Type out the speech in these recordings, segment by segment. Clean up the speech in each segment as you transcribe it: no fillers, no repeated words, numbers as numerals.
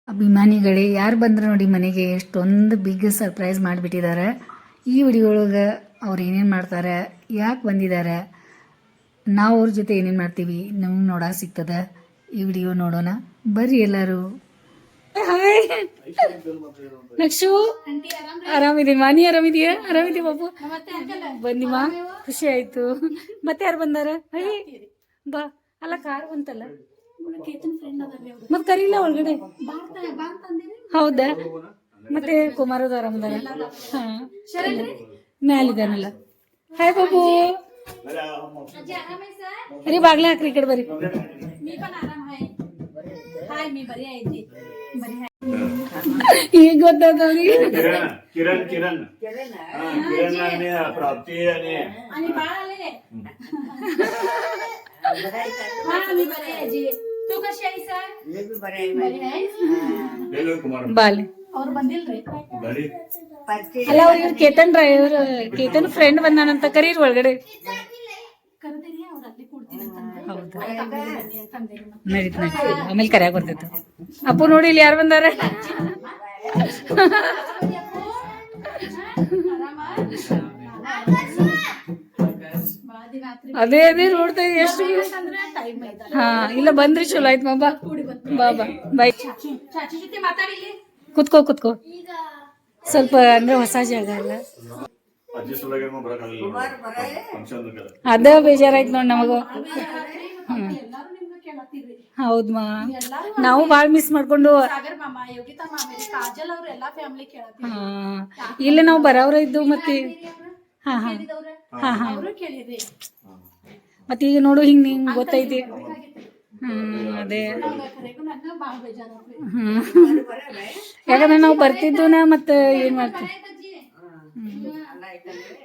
ಅಭಿಮಾನಿಗಳೇ ಯಾರು ಬಂದ್ರು ನೋಡಿ ಮನೆಗೆ ಎಷ್ಟೊಂದು ಬಿಗ್ ಸರ್ಪ್ರೈಸ್ ಮಾಡಿಬಿಟ್ಟಿದ್ದಾರೆ. ಈ ವಿಡಿಯೋ ಒಳಗೆ ಅವ್ರು ಏನೇನು ಮಾಡ್ತಾರೆ, ಯಾಕೆ ಬಂದಿದ್ದಾರೆ, ನಾವು ಅವ್ರ ಜೊತೆ ಏನೇನು ಮಾಡ್ತೀವಿ ನಮ್ಗೆ ನೋಡೋಕೆ ಸಿಗ್ತದೆ. ಈ ವಿಡಿಯೋ ನೋಡೋಣ ಬರ್ರಿ ಎಲ್ಲರೂ. ಹಾಯ್ ನಕ್ಷು, ಆರಾಮಿದೀನಿ. ನೀ ಆರಾಮಿದೀಯಾ? ಆರಾಮಿದೀಯ ಬಾಬು? ಬಂದಿಮ್ಮ, ಖುಷಿ ಆಯ್ತು. ಮತ್ತೆ ಯಾರು ಬಂದಾರ? ಅಯ್ಯ ಬಾ. ಅಲ್ಲ ಕಾರ್ ಬಂತಲ್ಲ, ಮತ್ತೆ ಕರೀಲ್ಲ ಒಳಗಡೆ. ಹೌದಾ? ಮತ್ತೆ ಕುಮಾರದು ಆರಾಮದಾರ? ಹಾ, ಮ್ಯಾಲಿದಾನಲ್ಲ. ಹಾಯ್ ಬಾಬು. ಅರಿ ಬಾಗ್ಲ ಹಾಕ್ರಿ, ಈ ಕಡೆ ಬರ್ರಿ. ಈಗ ಗೊತ್ತಾದವ್ರಿ. किरण किरण किरण आणि प्राप्ती आणि तू कशी आहेस? ಬಾಲೆ ಅವ್ರು ಬಂದಿಲ್ರಿ? ಅಲ್ಲ ಅವ್ರು ಇವ್ರು Ketan driver, Ketan friend ಬಂದಾನಂತ career ಒಳಗಡೆ. ಕರೆದಿರಿ, ಅವ್ರು ಅಲ್ಲಿ ಕೊಡ್ತೀನಿ ಅಂತಂದ್ರೆ. ಹೌದಾ? ನಡೀತು ಆಮೇಲೆ ಕರ್ಯಾಗ ಬರ್ತೈತೆ. ಅಪ್ಪು ನೋಡಿ ಇಲ್ಲಿ ಯಾರು ಬಂದಾರ. ಅದೇ ಅದೇ ನೋಡ್ತಾ ಇದ್ದೀವಿ ಎಷ್ಟು. ಹಾ ಇಲ್ಲ ಬಂದ್ರಿ ಚಲೋ ಆಯ್ತು. ಬಾಬಾ ಬಾಬಾ ಬಾಯ್. ಚಾಚಿ ಜೊತೆ ಮಾತಾಡಿಲಿ. ಕುತ್ಕೋ ಕುತ್ಕೋ. ಸ್ವಲ್ಪ ಅಂದ್ರೆ ಹೊಸ ಜಾಗ ಅಲ್ಲ, ಅದ ಬೇಜಾರಾಯ್ತು ನೋಡಿ ನಮಗ. ಹೌದಮ್ಮ, ನಾವು ಬಾಳ್ ಮಿಸ್ ಮಾಡ್ಕೊಂಡು. ಸಾಗರ್ ಮಾಮ, ಯೋಗಿತಾ ಮಾಮಿ, ಕಾಜಲ್ ಅವ್ರ ಎಲ್ಲಾ ಫ್ಯಾಮಿಲಿ ಕೇಳತ್ತೀವಿ. ಹಾ ಇಲ್ಲ ನಾವು ಬರೋವ್ರ ಇದ್ದು ಮತ್ತೆ. ಹಾ ಹಾ ಹಾ ಹಾ ಅವರು ಕೇಳಿರಿ. ಮತ್ತೆ ಈಗ ನೋಡು ಹಿಂಗ್ ನಿಂಗ್ ಗೊತ್ತೈತಿ. ಅದೇ ಬಾಳ ಬೇಜಾರಾಗ್ರಿ. ಯಾಕಂದ್ರೆ ನಾವು ಬರ್ತಿದ್ದುನ ಮತ್ತೆ ಏನ್ ಮಾಡ್ತೀವಿ.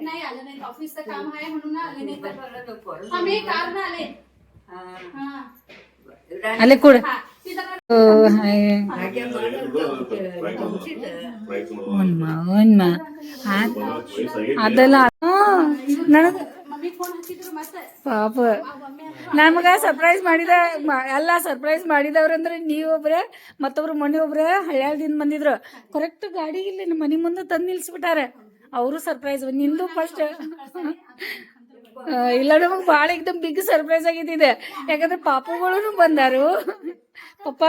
नाही आले नाही, ऑफिसचं काम आहे म्हणून आले नाही. आम्ही कार न आले. ಅಲ್ಲೇ ಕೂಡ ಅದೆಲ್ಲ ನನಗ ಪಾಪ ನಮಗ ಸರ್ಪ್ರೈಸ್ ಮಾಡಿದ ಎಲ್ಲ ಸರ್ಪ್ರೈಸ್ ಮಾಡಿದವ್ರಂದ್ರೆ ನೀವೊಬ್ರೆ, ಮತ್ತೊಬ್ರು ಮನೆ ಒಬ್ರ ಹಳ್ಯಾಳದಿಂದ ಬಂದಿದ್ರು. ಕರೆಕ್ಟ್ ಗಾಡಿ ಇಲ್ಲಿ ನಮ್ಮ ಮನೆ ಮುಂದೆ ತಂದು ನಿಲ್ಸ್ಬಿಟ್ಟಾರ. ಅವರು ಸರ್ಪ್ರೈಸ್. ನಿಂದು ಫಸ್ಟ್ ಇಲ್ಲ, ನಮಗೆ ಭಾಳ ಎಕ್ದಮ್ ಬಿಗ್ ಸರ್ಪ್ರೈಸ್ ಆಗಿದ್ದಿದೆ. ಯಾಕಂದ್ರೆ ಪಾಪುಗಳು ಬಂದಾರು. ಪಪ್ಪ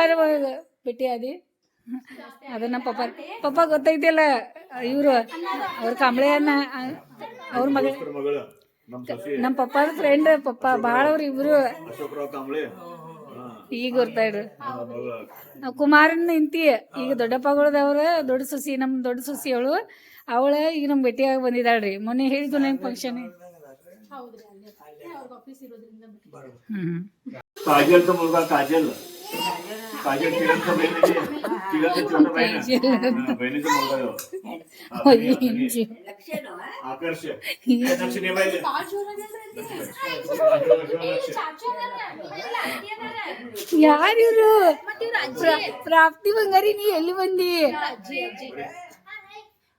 ಭೇಟಿ ಆದಿ. ಅದ ನಮ್ಮ ಪಪ್ಪ ಗೊತ್ತೈತಿಲ್ಲ, ಇವ್ರು ಅವ್ರ ಕಾಂಬ್ಳೆಯನ್ನ ಅವ್ರ ಮಗ, ನಮ್ಮ ಪಪ್ಪದ ಫ್ರೆಂಡ್. ಪಪ್ಪ ಭಾಳ ಅವ್ರ ಇಬ್ರು. ಈಗ ಗೊತ್ತಾ ಇಡ್ರಿ. ಕುಮಾರನ ಇಂತಿ ಈಗ ದೊಡ್ಡಪ್ಪಗಳದವ್ರ ದೊಡ್ಡ ಸೊಸಿ, ನಮ್ಮ ದೊಡ್ಡ ಸೊಸಿ ಅವಳ ಈಗ ನಮ್ಗೆ ಭೇಟಿಯಾಗಿ ಬಂದಿದ್ದಾಳ್ರಿ. ಮೊನ್ನೆ ಹೇಳಿದ್ದು ನಂಗೆ ಫಂಕ್ಷನ್. काजलचा मुलगा काजल, काजल किरणचा बहिणीचा छोटा बहीण, बहिणीचा मुलगा आकर्ष. ಯಾರು ಇವ್ರು? ಪ್ರಾಪ್ತಿ ಬಂಗಾರಿ, ನೀ ಎಲ್ಲಿ ಬಂದಿ?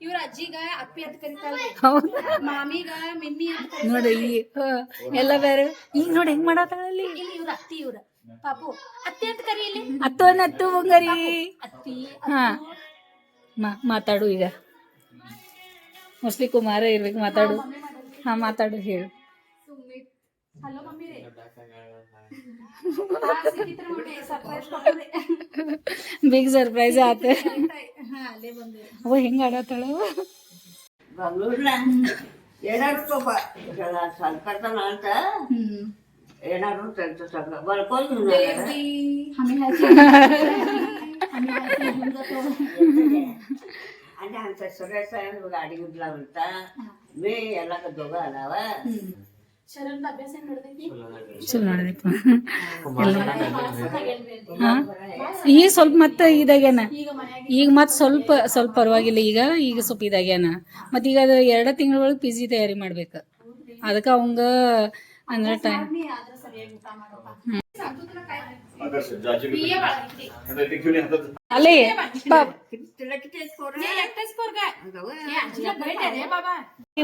ಇವ್ರ ಅಜ್ಜಿಗ ಅಪ್ಪಿ ಅಂತ ಕರಿತಾಳೆ, ಮಾಮಿಗ ಮಿಮ್ಮಿ ಅಂತ ನೋಡಿ. ಎಲ್ಲ ಬೇರೆ. ಈಗ ನೋಡಿ ಹೆಂಗ್ ಮಾಡತ್ತಾಳಲ್ಲಿ. ಇಲ್ಲಿ ಇವ್ರ ಅತ್ತಿ, ಇವ್ರ ಪಾಪು ಅತ್ತಿ ಅಂತ ಕರೀಲಿ. ಅತ್ತು ಬಂಗಾರಿ. ಅತ್ತಿ. ಹಾ ಮಾತಾಡು ಈಗ. ಮೋಸ್ಟ್ಲಿ ಕುಮಾರ ಇರ್ಬೇಕು. ಮಾತಾಡು. ಹಾ ಮಾತಾಡು, ಹೇಳು. ಹಲೋ ಮಮ್ಮಿ ರೇ. ಬಿಗ್ ಸರ್ಪ್ರೈಸ್ ಆತ. ಅಲ್ಲೇ ಬಂದೆ. ಅವ ಹೆಂಗ ಆಡತ್ತಾಳ. बंगळूरला येणार होतो सरकारचा नाच येणार होतो त्यांचं सगळं बरकोल घेऊन आणि आमच्या सगळ्याचा गाडी उडला होता. मी याला दोघं आलावा. ಶರಣ್ ಅಭ್ಯಾಸ ಹೆಂಗ್ ನಡೆದೈತಿ? ಚಲೋ ನಡೆದೈತಿ. ಈಗ ಸ್ವಲ್ಪ ಮತ್ತೆ ಇದಾಗ್ಯಾನ. ಈಗ ಮತ್ತೆ ಸ್ವಲ್ಪ ಪರವಾಗಿಲ್ಲ. ಈಗ ಸ್ವಲ್ಪ ಇದಾಗ್ಯಾನ. ಮತ್ತೆ ಈಗ ಅದು 2 ತಿಂಗಳ ಒಳಗೆ PG ತಯಾರಿ ಮಾಡ್ಬೇಕು. ಅದಕ್ಕೆ ಅವಂಗ ಅಂದ್ರೆ ಟೈಮ್. ಅಲ್ಲೇ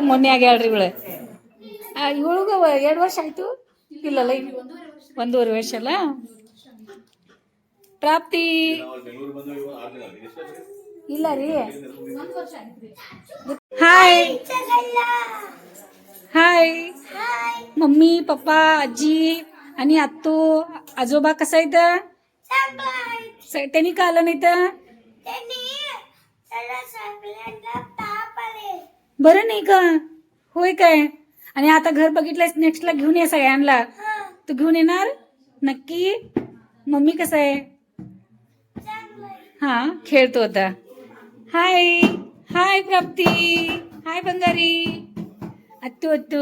ಮೊನ್ನೆ ಆಗ್ಯಾಳ್ರಿ ಇವಳು. ಇವಳಿಗ 2 ವರ್ಷ ಆಯ್ತು. ಇಲ್ಲಲ್ಲ, 1.5 ವರ್ಷ ಅಲ್ಲ. ಪ್ರಾಪ್ತಿ ನಾವು ಬೆಂಗಳೂರು ಬಂದು ಇವಾಗ 6 ದಿನ ಆಗಿದೆ. ಎಷ್ಟು? ಇಲ್ಲ ರೀ. ಹಾಯ್ हाय मम्मी पप्पा आजी आणि आत्तू आजोबा कसं आहेत त्यांनी का आलं नाही तर बरं नाही का होय काय आणि आता घर बघितलंयस नेक्स्टला घेऊन ये सगळ्यांना तू घेऊन येणार नक्की मम्मी कसं आहे हा खेळतो आता हाय हाय प्राप्ती हाय बंगारी ಅತ್ತು ಅತ್ತು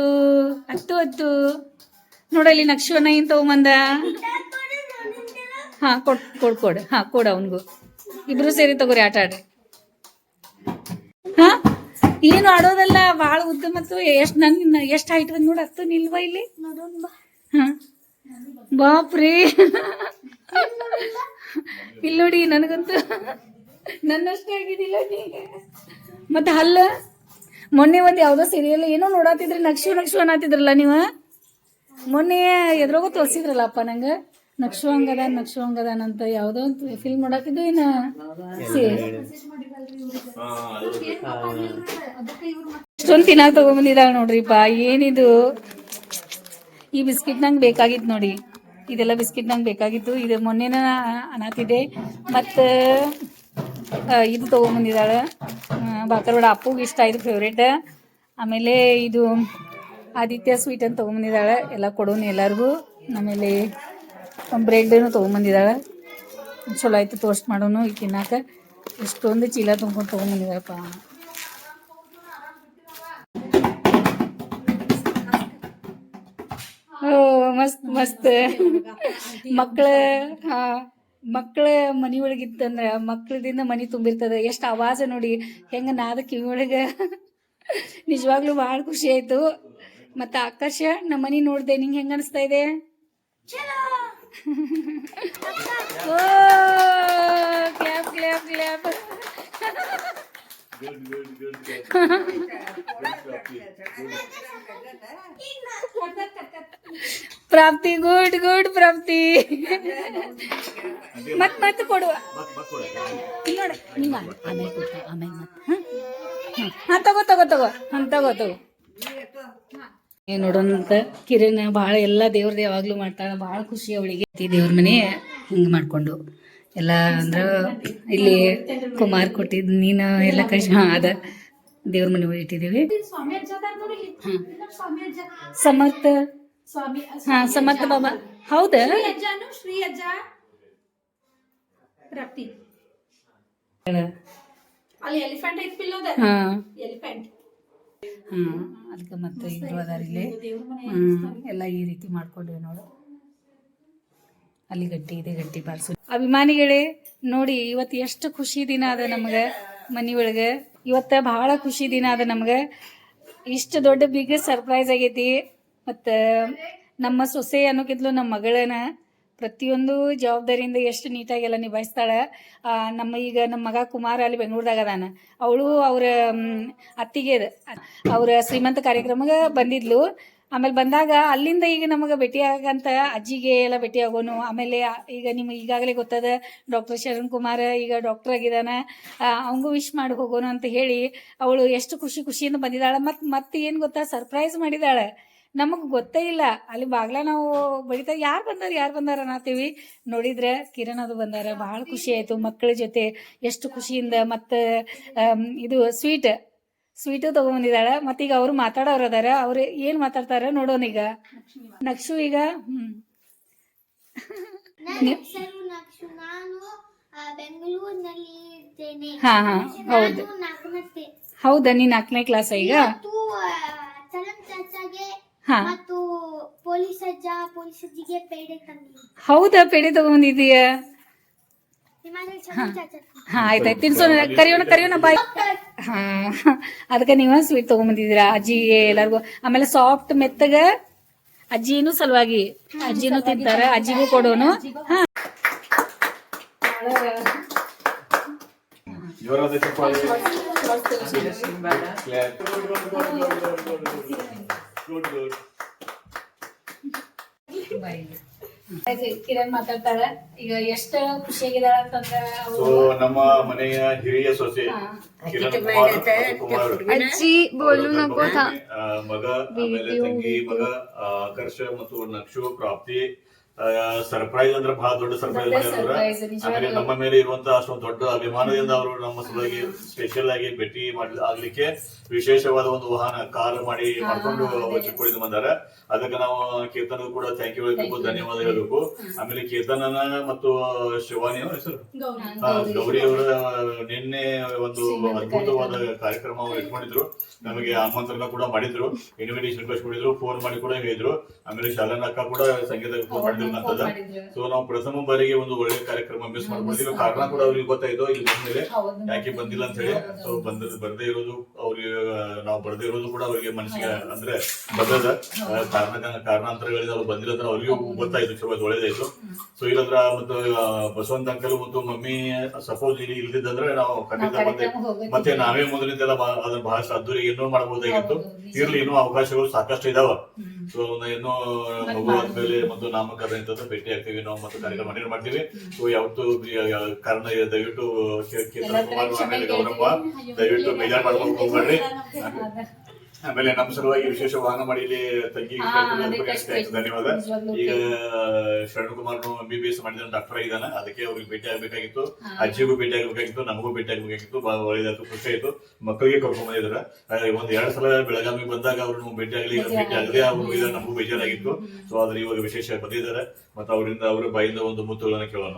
ಅತ್ತು ಅತ್ತು ನೋಡಲ್ಲಿ ನಕ್ಷವನ್ನ ಏನ್ ತಗೊಂಬಂದ ಹಾ ಕೊಡ್ ಹಾ ಕೊಡ ಅವನ್ಗೂ ಇಬ್ರು ಸೇರಿ ತಗೋರಿ ಆಟ ಆಡ್ರಿ ಹಾ ಏನು ಆಡೋದಲ್ಲ ಬಾಳ ಉದ್ದ ಮತ್ತು ಎಷ್ಟ್ ಹೈಟ್ ಬಂದ್ ನೋಡ ಹತ್ತು ನಿಲ್ವಾ ಇಲ್ಲಿ ಹಾ ಬಾಪ್ರಿ ಇಲ್ಲಿ ನೋಡಿ ನನಗಂತೂ ನನ್ನಷ್ಟೇ ಆಗಿದಿಲ್ಲ ನೀ ಮತ್ತೆ ಹಲ್ಲ ಮೊನ್ನೆ ಒಂದು ಯಾವುದೋ ಸೀರಿಯಲ್ ಏನೋ ನೋಡಾತಿದ್ರಿ ನಕ್ಷು ಅನ್ನತ್ತಿದ್ರಲ್ಲ ನೀವು ಮೊನ್ನೆ ಎದ್ರಾಗೋ ತೋರಿಸಿದ್ರಲ್ಲ ಅಪ್ಪ ನಂಗೆ ನಕ್ಷು ಹಂಗದಾನ ಅಂತ ಯಾವುದೋ ಒಂದು ಫಿಲ್ಮ್ ನೋಡಾತಿದ್ದು ಇನ್ನು ಇಷ್ಟೊಂದು ತಿನ್ನಾಗ ತಗೊಂಬಂದಿದ್ದಾಳ ನೋಡ್ರಿಪ್ಪ ಏನಿದು ಈ ಬಿಸ್ಕಿಟ್ ನಂಗೆ ಬೇಕಾಗಿತ್ತು ನೋಡಿ ಇದೆಲ್ಲ ಬಿಸ್ಕಿಟ್ ನಂಗೆ ಬೇಕಾಗಿತ್ತು ಇದು ಮೊನ್ನೆನ ಅನ್ನತ್ತಿದ್ದೆ ಮತ್ತು ಇದು ತೊಗೊಂಬಂದಿದ್ದಾಳೆ ಬಾಕರ್ವಾಡ ಅಪ್ಪುಗೆ ಇಷ್ಟ ಇದು ಫೇವ್ರೇಟ್ ಆಮೇಲೆ ಇದು ಆದಿತ್ಯ ಸ್ವೀಟ್ ಅಂತ ತೊಗೊಂಬಂದಿದ್ದಾಳೆ ಎಲ್ಲ ಕೊಡೋನು ಎಲ್ಲರಿಗೂ ಆಮೇಲೆ ಬ್ರೆಡ್ನು ತೊಗೊಂಬಂದಿದ್ದಾಳೆ ಚಲೋ ಆಯ್ತು ಟೋಸ್ಟ್ ಮಾಡೋನು ಈಗ ತಿನ್ನಾಕ ಇಷ್ಟೊಂದು ಚೀಲ ತುಂಬ್ಕೊಂಡು ತೊಗೊಂಬಂದಿದ್ದಾಳಪ್ಪ ಓ ಮಸ್ತ್ ಮಸ್ತ್ ಮಕ್ಕಳ ಮನಿ ಒಳಗಿತ್ತಂದ್ರ ಮಕ್ಕಳದಿಂದ ಮನಿ ತುಂಬಿರ್ತದ ಎಷ್ಟು ಆವಾಜ ನೋಡಿ ಹೆಂಗ ನಾದ ಕಿವಿ ಒಳಗ ನಿಜವಾಗ್ಲೂ ಭಾಳ ಖುಷಿ ಆಯ್ತು ಮತ್ತ ಆಕಾಶ ನಮ್ಮ ಮನಿ ನೋಡ್ದೆ ನಿಂಗೆ ಹೆಂಗ ಅನಿಸ್ತಾ ಇದೆ ಓ ಕ್ಲಾಪ್ ಕ್ಲಾಪ್ ಕ್ಲಾಪ್ ಪ್ರಾಪ್ತಿ ಗುಡ್ ಗುಡ್ ಪ್ರಾಪ್ತಿ ಮತ್ ಕೊಡುವ ನೋಡ ನಿಮ್ಮ ಆಮೇಲೆ ಕೊಡ್ತಾ ಆಮೇಲೆ ಹಾ ತಗೋ ಏನ್ ನೋಡೋಣಂತ ಕಿರಣ್ ಭಾಳ ಎಲ್ಲ ದೇವ್ರದ್ದು ಯಾವಾಗ್ಲೂ ಮಾಡ್ತಾಳ ಭಾಳ ಖುಷಿ ಅವಳಿಗೆ ದೇವ್ರ ಮನೆ ಹಿಂಗೆ ಮಾಡ್ಕೊಂಡು ಎಲ್ಲ ಅಂದ್ರ ಇಲ್ಲಿ ಕುಮಾರ್ ಕೊಟ್ಟಿದ್ ನೀನು ಎಲ್ಲ ಕಳ್ಸಿ ಅದ ದೇವ್ರ ಮನೆ ಒಳಗೆ ಇಟ್ಟಿದ್ದೀವಿ ಸಮರ್ಥ ಸಮರ್ಥ ಬಾಬಾ ಹೌದಾ ಶ್ರೀ ಅಜ್ಜ ಪ್ರಾಪ್ತಿ ಅಲ್ಲಿ ಎಲಿಫೆಂಟ್ ಐತ್ ಪಿಲ್ಲೋದ ಎಲಿಫೆಂಟ್ ಅದಕ್ಕೆ ಮತ್ತೆ ಇದ್ರು ಅದಾರ ಇಲ್ಲಿ ಎಲ್ಲ ಈ ರೀತಿ ಮಾಡ್ಕೊಂಡ್ವಿ ನೋಡು ಅಲ್ಲಿ ಗಟ್ಟಿ ಇದೆ ಗಟ್ಟಿ ಬಾರ್ಸು ಅಭಿಮಾನಿಗಳೇ ನೋಡಿ ಇವತ್ತು ಎಷ್ಟು ಖುಷಿ ದಿನ ಅದ ನಮ್ಗೆ ಮನಿ ಒಳಗೆ ಇವತ್ತ ಬಹಳ ಖುಷಿ ದಿನ ಅದ ನಮ್ಗೆ ಇಷ್ಟು ದೊಡ್ಡ ಬಿಗ್ ಸರ್ಪ್ರೈಸ್ ಆಗೈತಿ ಮತ್ತು ನಮ್ಮ ಸೊಸೆ ಅನ್ನೋಕ್ಕಿಂತಲೂ ನಮ್ಮ ಮಗಳನ್ನ ಪ್ರತಿಯೊಂದು ಜವಾಬ್ದಾರಿಯಿಂದ ಎಷ್ಟು ನೀಟಾಗಿ ಎಲ್ಲ ನಿಭಾಯಿಸ್ತಾಳೆ ನಮ್ಮ ಮಗ ಕುಮಾರ ಅಲ್ಲಿ ಬೆಂಗಳೂರದಾಗ ಅದಾನ ಅವಳು ಅವ್ರ ಅತ್ತಿಗೆ ಅವ್ರ ಶ್ರೀಮಂತ ಕಾರ್ಯಕ್ರಮಕ್ಕೆ ಬಂದಿದ್ಲು ಆಮೇಲೆ ಬಂದಾಗ ಅಲ್ಲಿಂದ ಈಗ ನಮಗೆ ಭೇಟಿಯಾಗಂತ ಅಜ್ಜಿಗೆ ಎಲ್ಲ ಭೇಟಿ ಆಗೋನು ಆಮೇಲೆ ಈಗ ನಿಮ್ಗೆ ಈಗಾಗಲೇ ಗೊತ್ತದ ಡಾಕ್ಟರ್ ಶರಣ್ ಕುಮಾರ್ ಈಗ ಡಾಕ್ಟರ್ ಆಗಿದ್ದಾನೆ ಅವಂಗೂ ವಿಶ್ ಮಾಡಿ ಹೋಗೋನು ಅಂತ ಹೇಳಿ ಅವಳು ಎಷ್ಟು ಖುಷಿಯಿಂದ ಬಂದಿದ್ದಾಳೆ ಮತ್ತೆ ಏನು ಗೊತ್ತಾ ಸರ್ಪ್ರೈಸ್ ಮಾಡಿದ್ದಾಳೆ ನಮಗೆ ಗೊತ್ತೇ ಇಲ್ಲ ಅಲ್ಲಿ ಬಾಗ್ಲ ನಾವು ಬಡಿತಾ ಯಾರು ಬಂದಾರ ಅನ್ನತ್ತೀವಿ ನೋಡಿದ್ರೆ ಕಿರಣ್ ಅದು ಬಂದಾರ ಭಾಳ ಖುಷಿ ಆಯಿತು ಮಕ್ಕಳ ಜೊತೆ ಎಷ್ಟು ಖುಷಿಯಿಂದ ಮತ್ತು ಇದು ಸ್ವೀಟು ತೊಗೊಂಬಂದಿದ್ದಾಳೆ ಮತ್ತೀಗ ಅವರು ಮಾತಾಡೋರು ಅದಾರ ಅವ್ರು ಏನು ಮಾತಾಡ್ತಾರ ನೋಡೋಣ ಈಗ ನಕ್ಷು ಈಗ ಹಾ ಹೌದು ಹೌದಾ ನೀ 4ನೇ ಕ್ಲಾಸ್ ಈಗ ಹೌದಾ ಪೇಡೆ ತಗೊಂಡಿದೀಯ ಹಾ ಆಯ್ತಾಯ್ತು ತಿನ್ಸೋಣ ಕರಿಯೋಣ ಬಾಯ್ ಹಾ ಅದಕ್ಕೆ ನೀವು ಸ್ವೀಟ್ ತಗೊಂಬಂದಿದ್ದೀರಾ ಅಜ್ಜಿಗೆ ಎಲ್ಲರಿಗೂ ಆಮೇಲೆ ಸಾಫ್ಟ್ ಮೆತ್ತಗ ಅಜ್ಜಿನೂ ಸಲುವಾಗಿ ಅಜ್ಜಿನೂ ತಿಂತಾರ ಅಜ್ಜಿಗೂ ಕೊಡೋನು ಹಾ ಕಿರಣ್ ಮಾತಾಡ್ತಾಳೆ. ಈಗ ಎಷ್ಟು ಖುಷಿಯಾಗಿದ್ದಾಳ ಅಂತಂದ್ರ ಸೊ ನಮ್ಮ ಮನೆಯ ಹಿರಿಯ ಸೊಸೆ ಕಿರಣ್ ಕುಮಾರ್ ಅಜ್ಜಿ ಬೋಲು नको था ಮಗ, ಆಮೇಲೆ ತಂಗಿ ಮಗ ಆಕರ್ಷ ಮತ್ತು ನಕ್ಷು ಪ್ರಾಪ್ತಿ ಸರ್ಪ್ರೈಸ್ ಅಂದ್ರೆ ಬಹಳ ದೊಡ್ಡ ಸರ್ಪ್ರೈಸ್ ಮಾಡಿದ್ರ. ಆಮೇಲೆ ನಮ್ಮ ಮೇಲೆ ಇರುವಂತಹ ಅಷ್ಟೊಂದು ದೊಡ್ಡ ಅಭಿಮಾನದಿಂದ ಅವರು ನಮ್ಮ ಸಲುವಾಗಿ ಸ್ಪೆಷಲ್ ಆಗಿ ಭೇಟಿ ಆಗ್ಲಿಕ್ಕೆ ವಿಶೇಷವಾದ ಒಂದು ವಾಹನ ಕಾರ್ ಮಾಡ್ಕೊಂಡು ಚಿಕ್ಕೋಡಿಂದ ಬಂದಾರ. ಅದಕ್ಕೆ ನಾವು ಕೀರ್ತನಗೂ ಕೂಡ ಥ್ಯಾಂಕ್ ಯು ಹೇಳ್ಬೇಕು, ಧನ್ಯವಾದ ಹೇಳ್ಬೇಕು. ಆಮೇಲೆ ಕೀರ್ತನನ ಮತ್ತು ಶಿವಾನಿ ಅವ್ರ ಹೆಸರು ಗೌರಿ ಅವರ ನಿನ್ನೆ ಒಂದು ಅದ್ಭುತವಾದ ಕಾರ್ಯಕ್ರಮ ಅವ್ರು ಇಟ್ಕೊಂಡಿದ್ರು. ನಮಗೆ ಆಮಂತ್ರಣ ಕೂಡ ಮಾಡಿದ್ರು, ಇನ್ವಿಟೇಷನ್ ರಿಕ್ವೆಸ್ಟ್ ಮಾಡಿದ್ರು, ಫೋನ್ ಮಾಡಿ ಕೂಡ ಹೇಳಿದ್ರು. ಆಮೇಲೆ ಶಾಲನ್ ಅಕ್ಕ ಕೂಡ ಸಂಗೀತ ಫೋನ್ ಮಾಡಿದ್ರು ಅಂತದ. ಸೊ ನಾವು ಪ್ರಥಮ ಬಾರಿಗೆ ಒಂದು ಒಳ್ಳೆ ಕಾರ್ಯಕ್ರಮ ಮಿಸ್ ಮಾಡ್ಕೊಂಡಿದ್ವಿ. ಕಾರಣ ಕೂಡ ಅವ್ರಿಗೆ ಗೊತ್ತಾಯ್ತು ಇಲ್ಲಿ ಬಂದ್ಮೇಲೆ ಯಾಕೆ ಬಂದಿಲ್ಲ ಅಂತ ಹೇಳಿ. ಸೊ ಬರ್ದೇ ಇರೋದು ಅವ್ರಿಗೆ, ನಾವು ಬರ್ದೇ ಇರೋದು ಕೂಡ ಅವ್ರಿಗೆ ಮನಸ್ಸಿಗೆ ಅಂದ್ರೆ ಬರ್ತದ. ಕಾರಣಾಂತರಗಳಿಂದ ಅವ್ರು ಬಂದಿಲ್ಲ ಅಂದ್ರೆ ಅವ್ರಿಗೂ ಗೊತ್ತಾಯ್ತು, ಚಲೋ ಒಳ್ಳೇದಾಯ್ತು. ಸೊ ಇಲ್ಲಂದ್ರ ಮತ್ತು ಬಸವಂತ ಅಂಕಲ್ ಮತ್ತು ಮಮ್ಮಿ ಸಪೋಸ್ ಇಲ್ಲಿ ಇಲ್ದಿದ್ದಂದ್ರೆ ನಾವು ಖಂಡಿತ ಮತ್ತೆ ನಾವೇ ಮೊದಲಿಂದೆಲ್ಲ ಅದನ್ನ ಬಹಳ ಅದ್ದೂರಿ ಇನ್ನೂ ಮಾಡಬಹುದಾಗಿತ್ತು. ಇರ್ಲಿ, ಇನ್ನೂ ಅವಕಾಶಗಳು ಸಾಕಷ್ಟು ಇದಾವ. ಸೊ ಇನ್ನೂ ಮಗು ಆದ್ಮೇಲೆ ಮತ್ತು ನಾಮಕರಣ ಇಂಥದ್ದು ಭೇಟಿ ಆಗ್ತೀವಿ ನಾವು, ಮತ್ತು ಕಾರ್ಯಕ್ರಮ ಮಾಡ್ತೀವಿ. ಸೊ ಯಾವತ್ತು ಕಾರಣ ದಯವಿಟ್ಟು ಕೀರ್ತನ್ ಕುಮಾರ್ ಆಮೇಲೆ ಗೌರಮ್ಮ ದಯವಿಟ್ಟು ಬೇಜಾರ್ ಮಾಡ್ಕೊಂಡು ಹೋಗ್ಬೇಡ್ರಿ. ಆಮೇಲೆ ನಮ್ಮ ಸಲುವಾಗಿ ವಿಶೇಷ ವಾಹನ ಮಾಡಿ ಇಲ್ಲಿ ತಂಗಿ ಧನ್ಯವಾದ. ಈಗ ಶರಣಕುಮಾರ್ MBBS ಮಾಡಿದ ಡಾಕ್ಟರ್ ಆಗಿದ್ದಾನೆ, ಅದಕ್ಕೆ ಅವ್ರಿಗೆ ಭೇಟಿ ಆಗ್ಬೇಕಾಗಿತ್ತು, ಅಜ್ಜಿಗೂ ಭೇಟಿ ಆಗ್ಬೇಕಾಗಿತ್ತು, ನಮಗೂ ಭೇಟಿ ಆಗ್ಬೇಕಾಗಿತ್ತು. ಬಹಳ ಒಳ್ಳೇದಾಯ್ತು, ಖುಷಿ ಆಯ್ತು. ಮಕ್ಕಳಿಗೆ ಕರ್ಕೊಂಡ್ ಬಂದಿದ್ರ. ಒಂದ್ 2 ಸಲ ಬೆಳಗಾವಿಗೆ ಬಂದಾಗ ಅವ್ರು ಭೇಟಿ ಆಗದೆ ಅವ್ರು ನಮಗೂ ಬೇಜಾರಾಗಿತ್ತು. ಸೊ ಆದ್ರೆ ಇವಾಗ ವಿಶೇಷ ಬಂದಿದ್ದಾರೆ, ಮತ್ತೆ ಅವ್ರ ಬಾಯಿಂದ ಒಂದು ಮುತ್ತುಗಳನ್ನ ಕೇಳೋಣ.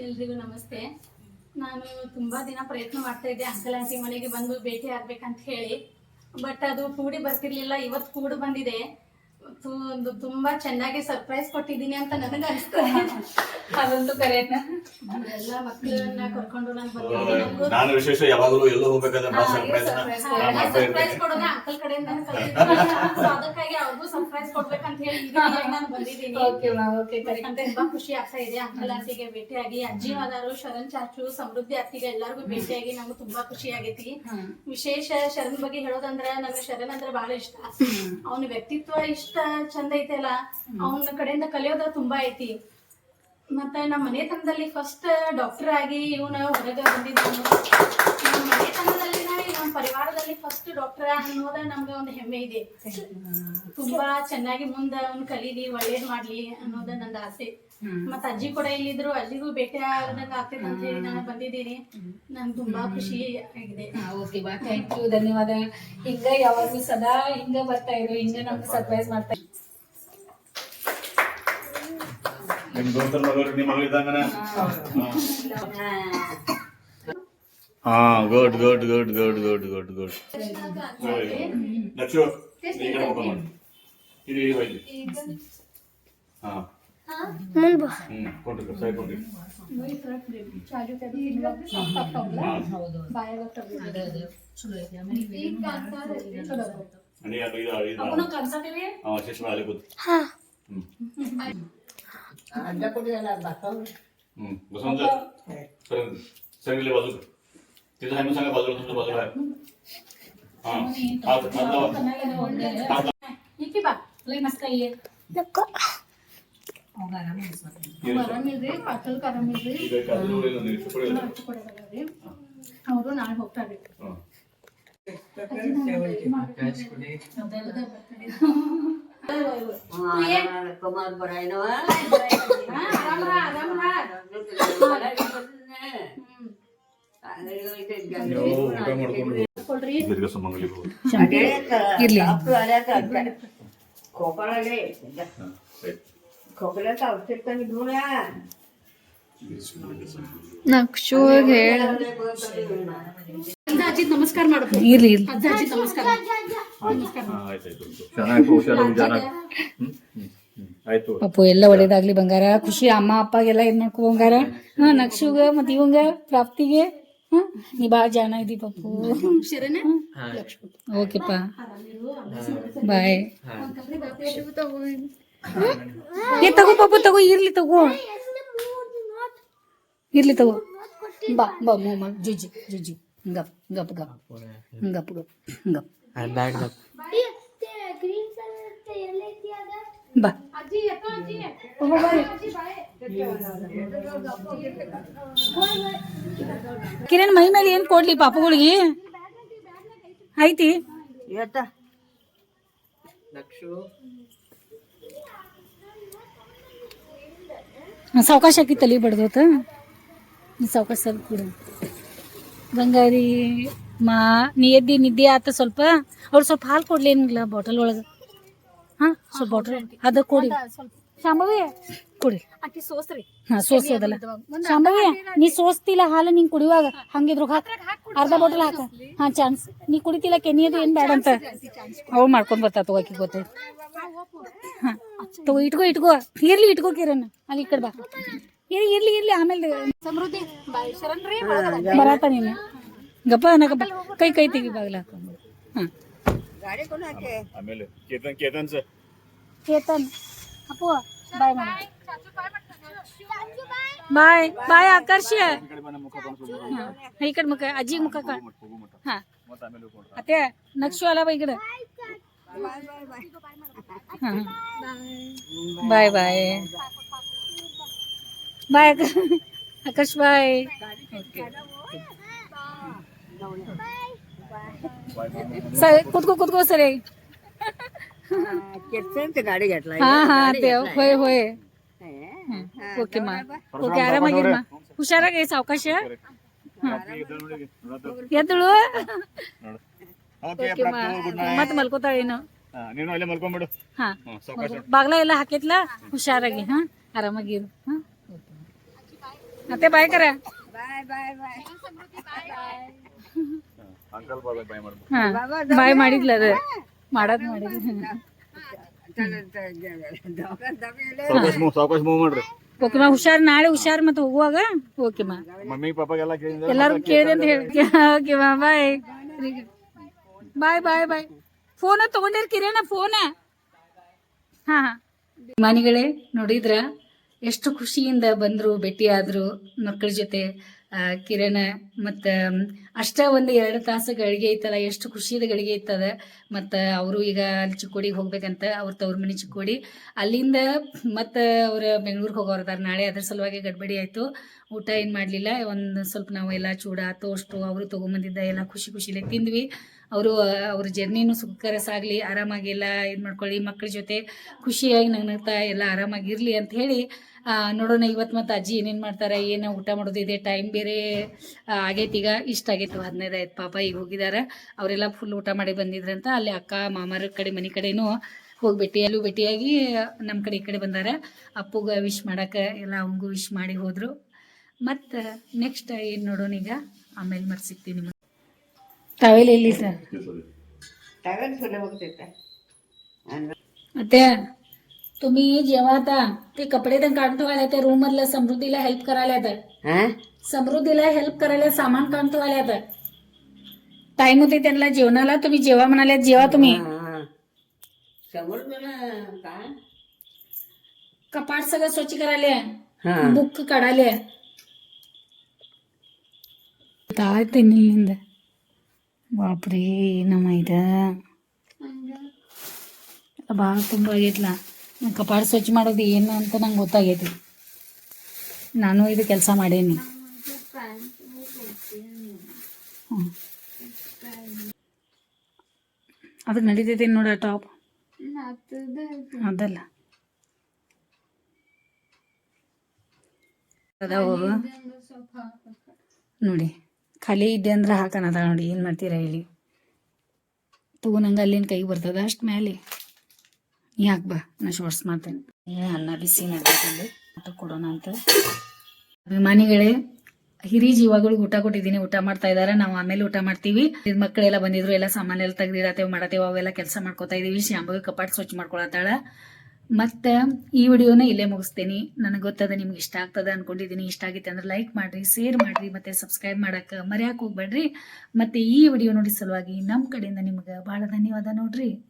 ಎಲ್ರಿಗೂ ನಮಸ್ತೆ. ನಾನು ತುಂಬಾ ದಿನ ಪ್ರಯತ್ನ ಮಾಡ್ತಾ ಇದ್ದೆ ಅಂಕಲ್ ಆಂಟಿ ಮನೆಗೆ ಬಂದು ಭೇಟಿ ಆಗ್ಬೇಕಂತ ಹೇಳಿ. ಬಟ್ ಅದು ಕೂಡಿ ಬರ್ತಿರ್ಲಿಲ್ಲ. ಇವತ್ತು ಕೂಡಿ ಬಂದಿದೆ. ತುಂಬಾ ಚೆನ್ನಾಗಿ ಸರ್ಪ್ರೈಸ್ ಕೊಟ್ಟಿದ್ದೀನಿ ಅಂತ ನನಗೆ ಅನಿಸ್ತದೆ. ಅದಂತೂ ಕರೆಕ್ಟ್. ಎಲ್ಲ ಮಕ್ಕಳನ್ನ ಕರ್ಕೊಂಡು ನಾನು ಬಂದಿದ್ದೀನಿ. ನಾನು ವಿಶೇಷ ಯಾವಾಗಲೂ ಎಲ್ಲೋ ಹೋಗ್ಬೇಕಾದ್ರೆ ಸರ್ಪ್ರೈಸ್ ಕೊಡೋದ ಅಂಕಲ್ ಕಡೆಯಿಂದ ಅದಕ್ಕಾಗಿ ಅವ್ರಿಗೂ ಸರ್ಪ್ರೈಸ್ ಕೊಡ್ಬೇಕಂತ ಹೇಳಿ ನಾನು ಬಂದಿದ್ದೀನಿ. ತುಂಬಾ ಖುಷಿ ಆಗ್ತಾ ಇದೆ ಅಂಕಲ್ ಆಂಟಿಗೆ ಭೇಟಿಯಾಗಿ. ಅಜ್ಜಿ ಆದಾರು, ಶರಣ್ ಚಾಚು, ಸಮೃದ್ಧಿ ಅತ್ತಿಗೆ ಎಲ್ಲರಿಗೂ ಭೇಟಿಯಾಗಿ ನಮ್ಗೆ ತುಂಬಾ ಖುಷಿ ಆಗೈತಿ. ವಿಶೇಷ ಶರಣ್ ಬಗ್ಗೆ ಹೇಳೋದಂದ್ರ ನನಗೆ ಶರಣ್ ಅಂದ್ರೆ ಬಹಳ ಇಷ್ಟ. ಅವನ ವ್ಯಕ್ತಿತ್ವ ಇಷ್ಟ ಚಂದ ಐತೆಲ್ಲ, ಅವನ ಕಡೆಯಿಂದ ಕಲಿಯೋದ ತುಂಬಾ ಐತಿ. ಮತ್ತೆ ನಮ್ಮ ಮನೆತನದಲ್ಲಿ ಫಸ್ಟ್ ಡಾಕ್ಟರ್ ಆಗಿ ಇವನ ಹೊರಗೆ ಬಂದಿದ್ದವನು. ನಮ್ಮ ಮನೆತನದಲ್ಲಿ ನಮ್ಮ ಪರಿವಾರದಲ್ಲಿ ಫಸ್ಟ್ ಡಾಕ್ಟರ್ ಅನ್ನೋದ ನಮ್ಗೆ ಒಂದು ಹೆಮ್ಮೆ ಇದೆ. ತುಂಬಾ ಚೆನ್ನಾಗಿ ಮುಂದೆ ಅವ್ನು ಕಲೀಲಿ, ಒಳ್ಳೇದ್ ಮಾಡ್ಲಿ ಅನ್ನೋದ ನಂದು ಆಸೆ. ಮತ್ತ ಅಜ್ಜಿ ಕೂಡ ಇಲ್ಲಿದ್ರು, ಅಜ್ಜಿಗೂ ಭೇಟಿ ಆದಂಗ ಆಗ್ತೈತೆ ಅಂತ ಹೇಳಿ ನಾನು ಬಂದಿದ್ದೀನಿ. ನಂಗೆ ತುಂಬಾ ಖುಷಿ ಆಗಿದೆ. ಓಕೆ ಬಾ, ಥ್ಯಾಂಕ್ ಯು, ಧನ್ಯವಾದ. ಹಿಂಗ ಯಾವಾಗ್ಲೂ ಸದಾ ಹಿಂಗ ಬರ್ತಾ ಇರು, ಹಿಂಗ ನಮ್ಗೆ ಸರ್ಪ್ರೈಸ್ ಮಾಡ್ತಾ ಇರು. ನಿಮ್ ದೋಸ್ತರ ಮಗಳು ನಿಮ್ಮ ಮಗಳು ಇದ್ದಂಗನ. ಹಾ, good good good good good good good. Lakshu ಈಗ ಓಪನ್ ಮಾಡಿ. ಇದು ಈಗ ಹೋಯ್ತು. ಹಾ ಕೊಟ್ಟು ಸರಿ ಕೊಟ್ಟು. ಚಶ್ಮಾ ಅಲ್ಲಿ ಕೂತು. बसवंत सगळे बाजू तिथं आहे सांगा बाजूला तुमच्या बाजूला आहे. इथे बा लई मस्त आहे. नको ಆರಾಮಿದ್ರಿ, ಪಾಟಲ್ ಆರಾಮಿದ್ರಿ. ಅವರು ನಾಳೆ ಹೋಗ್ತಾರೆ. ಕುಮಾರ್ ಬರಾಯನವ खोकल्याचं औषध कमी घेऊन या. ನಕ್ಷು ಹೇಳ ಅಜ್ಜಿ ನಮಸ್ಕಾರ ಮಾಡ್ಬೇಕು. ಇರ್ಲಿ ಇರ್ಲಿ. ಅಜ್ಜಿ ನಮಸ್ಕಾರ. ಆಯ್ತು ಪಪ್ಪು ಎಲ್ಲ ಒಳ್ಳೇದಾಗ್ಲಿ ಬಂಗಾರ. ಖುಷಿ ಅಮ್ಮ ಅಪ್ಪಗೆಲ್ಲ ಇದು ಮಾಡ್ಕೊ ಬಂಗಾರ. ನಕ್ಷುಗ ಮತ್ತೆ ಇವಂಗ ಪ್ರಾಪ್ತಿಗೆ ನೀ ಭಾಳ ಜಾಣ ಇದಿ ಪಪ್ಪು. ಓಕೆಪ್ಪ, ಬಾಯ್. ಏ ತಗೋ ಪಪ್ಪು, ತಗೋ, ಇರ್ಲಿ ತಗೋ, ಇರ್ಲಿ ತಗೋ. ಬಾ ಬಾ ಮೊಮ್ಮ ಜುಜಿ ಜುಜಿ ಗಪ್ ಗಪ್ ಗಪ್ ಗಪ್ ಗಪ್ ಗಪ್. ಬಾ ಅಜ್ಜಿ ಎತ್ತೋ ಅಜ್ಜಿ ಅಜ್ಜಿ ಬಾಯ್ ಕಿರಣ್ ಮೈ ಮೇಲೆ ಏನ್ ಕೊಡ್ಲಿ ಪಾಪಗಳಿಗೆ ಐತಿ ಇವತ್ತ ಸಾವಕಾಶ ಹಾಕಿ ತಲೆ ಬಡ್ದೋತ ಸಾವಕಾಶ ಸ್ವಲ್ಪ ಕೂಡ ಬಂಗಾರಿ ಮಾ ನೀ ಎದ್ದಿ ನಿದ್ದೆ ಆತ ಸ್ವಲ್ಪ ಅವ್ರು ಸ್ವಲ್ಪ ಹಾಲು ಕೊಡ್ಲಿ ಏನಿಲ್ಲ ಬಾಟಲ್ ಒಳಗೆ ಹಾ ಸ್ವಲ್ಪ ಬಾಟಲ್ ಅದ ಕೊಡಿ ಶಾಂಭವಿ ಕೊಡಿ ಅಕ್ಕಿ ಸೋಸ್ರಿ ಹಾ ಸೋಸೋದಲ್ಲ ಶಾಂಭವಿ ನೀ ಸೋಸ್ತಿಲ್ಲ ಹಾಲು ನಿಂಗೆ ಕುಡಿಯುವಾಗ ಹಂಗಿದ್ರು ಹಾಕ ಅರ್ಧ ಬಾಟಲ್ ಹಾಕ ಹಾ ಚಾನ್ಸ್ ನೀ ಕುಡಿತಿಲ್ಲ ಕೆನಿಯದು ಏನ್ ಬೇಡ ಅಂತ ಅವ್ಳು ಮಾಡ್ಕೊಂಡ್ ಬರ್ತಾ ತಗೋಕಿ ಗೊತ್ತೈತಿ ಹಾ ತಗೋ ಇಟ್ಕೋ ಇಟ್ಕೋ ಕಿರಣ್ ಅಲ್ಲಿ ಈ ಕಡೆ ಬಾ ಇರ್ಲಿ ಆಮೇಲೆ ಸಮೃದ್ಧಿ ಬಾಯ್ ಶರಣ್ರಿ ಬರಾತ ನೀನು ಗಪ್ಪ ನಗಪ್ಪ ಕೈ ತೆಗಿ ಬಾಗಿಲ ಹಾಕೊಂಡು ಹಾ ಗಾಡಿ ಕೊಂಡು ಹಾಕಿ ಆಮೇಲೆ ಕೇತನ್ ಸರ್ ಚೇತನ್ ಅಪ್ಪು ಬಾಯ್ ಬಾಯ್ ಆಕರ್ಷ ಈ ಕಡೆ ಮುಖ ಅಜ್ಜಿ ಮುಖ ಹಾ ಅತ್ತೆ ನಕ್ಷು ಅಲ್ಲ ಬೈ ಕಡೆ ಬಾಯ್ ಬಾಯ್ ಬಾಯ್ ಆಕರ್ಷ್ ಬಾಯ್ ಕುತ್ಕೋ ಸರಿ ಕೆಡ್ಸಂತ ಗಾಡಿ ಗಟ್ಲ ಹಾ ಅತ್ತೆ ಹೋಯ್ ಓಕೆ ಮಾ ಓಕೆ ಆರಾಮಾಗಿರ್ಮ ಹುಷಾರಾಗಿ ಸಾವಕಾಶ ಎದ್ದಳು ಮತ್ ಮಲ್ಕೋತಾಳೇನು ನೀನು ಅಲ್ಲೇ ಮಲ್ಕೊಂಡ್ಬಿಡು ಹಾ ಬಾಗ್ಲ ಎಲ್ಲ ಹಾಕೈತ್ಲ ಹುಷಾರಾಗಿ ಹಾ ಆರಾಮಾಗಿರು ಹಾ ಮತ್ತೆ ಬಾಯ್ ಕರ ಅಂಕಲ್ ಬಾಬಾ ಬಾಯ್ ಮಾಡು ಹಾ ಬಾಯ್ ಮಾಡಿದ್ಲ ಅದ ಮಾಡಿದ್ಲ ಸಾವಕಾಶ ಮೂವ್ ಮಾಡ್ರಿ ಓಕೆ ಮಾ ಹುಷಾರ್ ನಾಳೆ ಹುಷಾರ್ ಮತ್ತೆ ಹೋಗುವಾಗ ಓಕೆ ಮಾ ಮಮ್ಮಿ ಪಾಪಾಗೆಲ್ಲ ಕೇಳಿದ್ರೆ ಎಲ್ಲಾರು ಕೇಳಿದೆ ಅಂತ ಹೇಳಿ ಓಕೆ ಮಾ ಬಾಯ್ ಫೋನ ತಗೊಂಡಿರ್ ಕಿರಣ ಫೋನ ಹಾ ಮಾನಿಗಳೇ ನೋಡಿದ್ರ ಎಷ್ಟು ಖುಷಿಯಿಂದ ಬಂದ್ರು ಭೇಟಿಯಾದ್ರು ಮಕ್ಕಳ ಜೊತೆ ಕಿರಣ ಮತ್ತು ಅಷ್ಟ ಒಂದು 2 ತಾಸು ಗಳಿಗೆ ಐತಲ್ಲ ಎಷ್ಟು ಖುಷಿದ ಗಳಿಗೆ ಐತದ ಮತ್ತು ಅವರು ಈಗ ಅಲ್ಲಿ ಚಿಕ್ಕೋಡಿಗೆ ಹೋಗ್ಬೇಕಂತ ಅವ್ರ ತವ್ರ ಮನೆ ಚಿಕ್ಕೋಡಿ ಅಲ್ಲಿಂದ ಮತ್ತು ಅವ್ರ ಬೆಂಗ್ಳೂರಿಗೆ ಹೋಗೋರ್ದಾರ ನಾಳೆ ಅದ್ರ ಸಲುವಾಗಿ ಗಡ್ಬಡಿ ಆಯಿತು ಊಟ ಏನು ಮಾಡಲಿಲ್ಲ ಒಂದು ಸ್ವಲ್ಪ ನಾವು ಎಲ್ಲ ಚೂಡ ಟೋಸ್ಟು ಅವರು ತೊಗೊಂಬಂದಿದ್ದ ಎಲ್ಲ ಖುಷಿಲೇ ತಿಂದ್ವಿ ಅವರು ಅವ್ರ ಜರ್ನಿನೂ ಸುಖಕರ ಸಾಗಲಿ ಆರಾಮಾಗಿ ಎಲ್ಲ ಇದು ಮಾಡ್ಕೊಳ್ಳಿ ಮಕ್ಕಳ ಜೊತೆ ಖುಷಿಯಾಗಿ ನಗ್ನಗ್ತಾ ಎಲ್ಲ ಆರಾಮಾಗಿರಲಿ ಅಂತ ಹೇಳಿ ನೋಡೋಣ ಇವತ್ತು ಮತ್ತು ಅಜ್ಜಿ ಏನೇನು ಮಾಡ್ತಾರೆ ಏನು ಊಟ ಮಾಡೋದಿದೆ ಟೈಮ್ ಬೇರೆ ಆಗೈತಿ ಈಗ ಇಷ್ಟ ಆಗೈತೆ 15 ಆಯ್ತು ಪಾಪ ಈಗ ಹೋಗಿದ್ದಾರೆ ಅವರೆಲ್ಲ ಫುಲ್ ಊಟ ಮಾಡಿ ಬಂದಿದ್ರಂತ ಅಲ್ಲಿ ಅಕ್ಕ ಮಾಮರ ಕಡೆ ಮನೆ ಕಡೆನೂ ಹೋಗಿ ಅಲ್ಲೂ ಭೇಟಿಯಾಗಿ ನಮ್ಮ ಕಡೆ ಈ ಕಡೆ ಬಂದಾರ ಅಪ್ಪುಗೆ ವಿಶ್ ಮಾಡಕ್ಕೆ ಎಲ್ಲ ಅವಂಗೂ ವಿಶ್ ಮಾಡಿ ಹೋದರು ಮತ್ತು ನೆಕ್ಸ್ಟ್ ಏನು ನೋಡೋಣ ಈಗ ಆಮೇಲೆ ಮತ್ತೆ ಸಿಗ್ತೀನಿ टावेल एली सर टावेल फुलं बघते आता तुम्ही जेव्हा आता ते कपडे तर काढून ठेवायला त्या रूम मधलं समृद्धीला हेल्प करायला येतात समृद्धीला हेल्प करायला सामान काढून ठेवायला येतात टाइम होते त्यांना जेवणाला तुम्ही जेव्हा म्हणाले जेव्हा तुम्ही समृद्धीला काय कपाट सगळं स्वच्छ करायला बुक काढायला काय ते निलिंद ಬಾಪ್ರಿ ನಮ್ಮ ಇದು ಭಾಳ ತುಂಬ ಆಗೈತ್ಲ ಕಪಾಳ ಸ್ವಚ್ಛ ಮಾಡೋದು ಏನು ಅಂತ ನಂಗೆ ಗೊತ್ತಾಗೈತಿ ನಾನು ಇದು ಕೆಲಸ ಮಾಡೇನಿ ಅದಕ್ಕೆ ನಡೀತೈತಿ ನೋಡ ಟಾಪ್ ಅದಲ್ಲ ಅದಾವ ನೋಡಿ ಖಾಲಿ ಇದ್ದೆ ಅಂದ್ರೆ ಹಾಕನದ ನೋಡಿ ಏನು ಮಾಡ್ತೀರಾ ಹೇಳಿ ತಗೋ ನಂಗೆ ಅಲ್ಲಿನ ಕೈಗೆ ಬರ್ತದ ಅಷ್ಟು ಮೇಲೆ ಯಾಕೆ ಬಾ ನಾ ಶಾರ್ಟ್ಸ್ ಮಾಡ್ತೇನೆ ಅನ್ನ ಬಿಸಿ ನಡ್ಬೇಕಂದು ಊಟ ಕೊಡೋಣ ಅಂತ ಅಭಿಮಾನಿಗಳೇ ಹಿರಿ ಜೀವಗಳಿಗೆ ಊಟ ಕೊಟ್ಟಿದ್ದೀನಿ ಊಟ ಮಾಡ್ತಾ ಇದ್ದಾರೆ ನಾವು ಆಮೇಲೆ ಊಟ ಮಾಡ್ತೀವಿ ಮಕ್ಕಳೆಲ್ಲ ಬಂದಿದ್ರು ಎಲ್ಲ ಸಾಮಾನೆಲ್ಲ ತೆಗ್ದಿಡತ್ತೇವೆ ಮಾಡತ್ತೇವೆ ಅವೆಲ್ಲ ಕೆಲಸ ಮಾಡ್ಕೋತಾ ಇದೀವಿ ಶಾಂಭವಿ ಕಪಾಟ್ ಸ್ವಚ್ಛ ಮಾಡ್ಕೊಳತ್ತಾಳ ಮತ್ತು ಈ ವಿಡಿಯೋನ ಇಲ್ಲೇ ಮುಗಿಸ್ತೇನೆ ನನಗೆ ಗೊತ್ತದ ನಿಮ್ಗೆ ಇಷ್ಟ ಆಗ್ತದೆ ಅನ್ಕೊಂಡಿದ್ದೀನಿ ಇಷ್ಟ ಆಗಿತ್ತು ಅಂದ್ರೆ ಲೈಕ್ ಮಾಡಿರಿ ಶೇರ್ ಮಾಡಿರಿ ಮತ್ತು ಸಬ್ಸ್ಕ್ರೈಬ್ ಮಾಡೋಕ್ಕೆ ಮರೆಯೋಕೆ ಹೋಗ್ಬೇಡ್ರಿ ಮತ್ತು ಈ ವಿಡಿಯೋ ನೋಡಿ ಸಲುವಾಗಿ ನಮ್ಮ ಕಡೆಯಿಂದ ನಿಮ್ಗೆ ಭಾಳ ಧನ್ಯವಾದ ನೋಡ್ರಿ